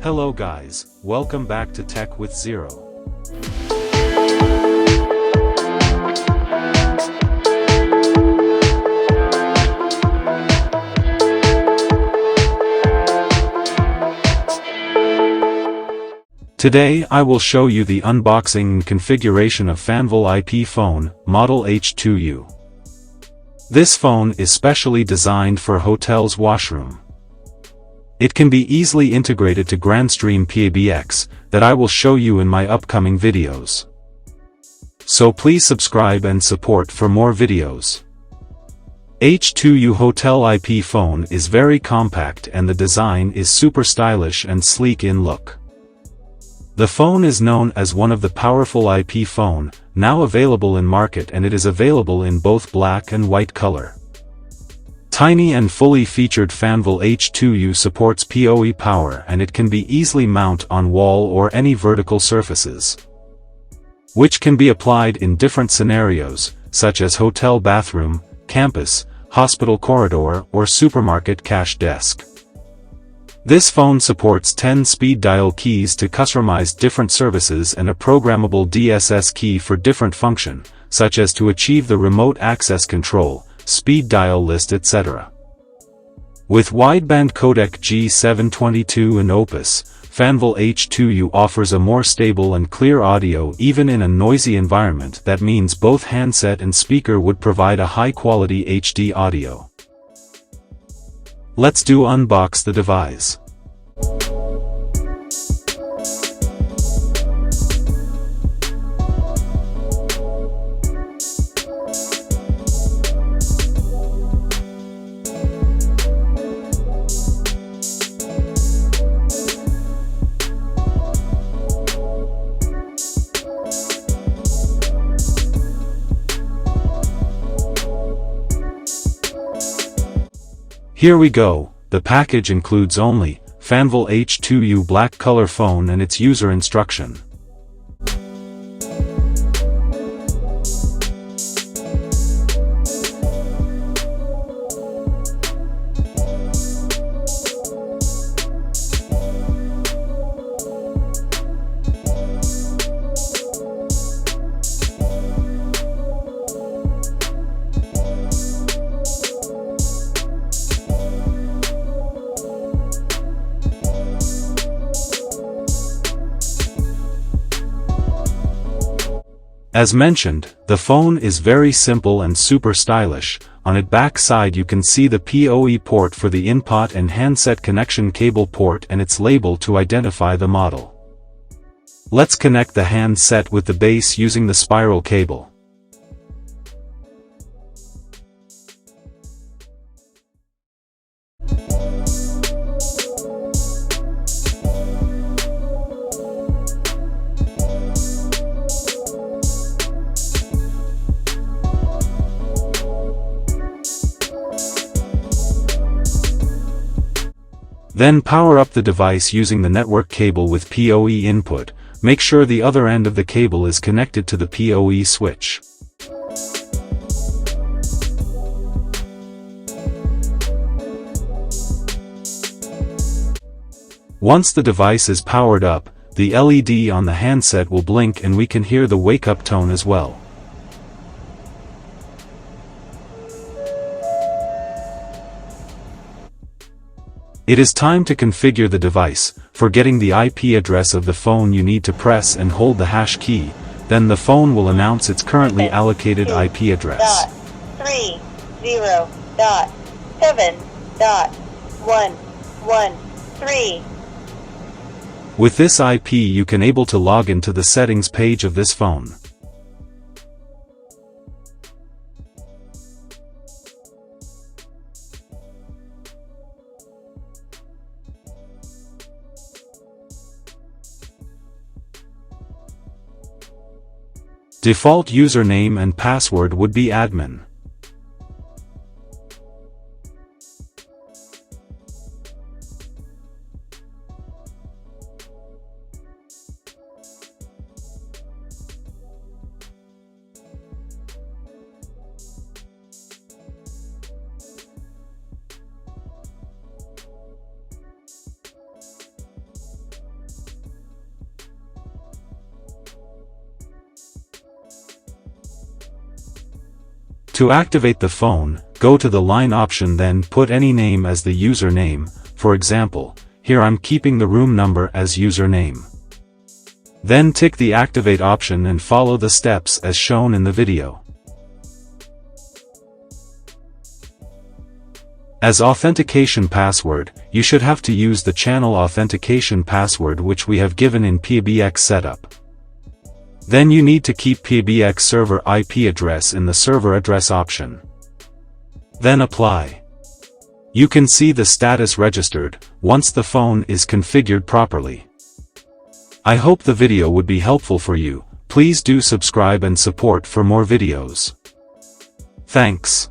Hello guys, welcome back to Tech with Zero. Today I will show you the unboxing and configuration of Fanvil IP phone, model H2U. This phone is specially designed for hotel's washroom. It can be easily integrated to GrandStream PBX, that I will show you in my upcoming videos. So please subscribe and support for more videos. H2U Hotel IP phone is very compact and the design is super stylish and sleek in look. The phone is known as one of the powerful IP phone, now available in market, and it is available in both black and white color. Tiny and fully featured Fanvil H2U supports PoE power and it can be easily mounted on wall or any vertical surfaces, which can be applied in different scenarios, such as hotel bathroom, campus, hospital corridor or supermarket cash desk. This phone supports 10 speed dial keys to customize different services and a programmable DSS key for different function, such as to achieve the remote access control, speed dial list, etc. With wideband codec G722 and Opus, Fanvil H2U offers a more stable and clear audio even in a noisy environment. That means both handset and speaker would provide a high-quality HD audio. Let's unbox the device. Here we go. The package includes only Fanvil H2U black color phone and its user instruction. As mentioned, the phone is very simple and super stylish. On its back side you can see the PoE port for the input and handset connection cable port and its label to identify the model. Let's connect the handset with the base using the spiral cable. Then power up the device using the network cable with PoE input. Make sure the other end of the cable is connected to the PoE switch. Once the device is powered up, the LED on the handset will blink and we can hear the wake-up tone as well. It is time to configure the device. For getting the IP address of the phone you need to press and hold the hash key, then the phone will announce its currently allocated IP address. 30.7.113. With this IP you can able to log into the settings page of this phone. Default username and password would be admin. To activate the phone, go to the line option, then put any name as the username. For example, here I'm keeping the room number as username. Then tick the activate option and follow the steps as shown in the video. As authentication password, you should have to use the channel authentication password which we have given in PBX setup. Then you need to keep PBX server IP address in the server address option. Then apply. You can see the status registered once the phone is configured properly. I hope the video would be helpful for you. Please do subscribe and support for more videos. Thanks.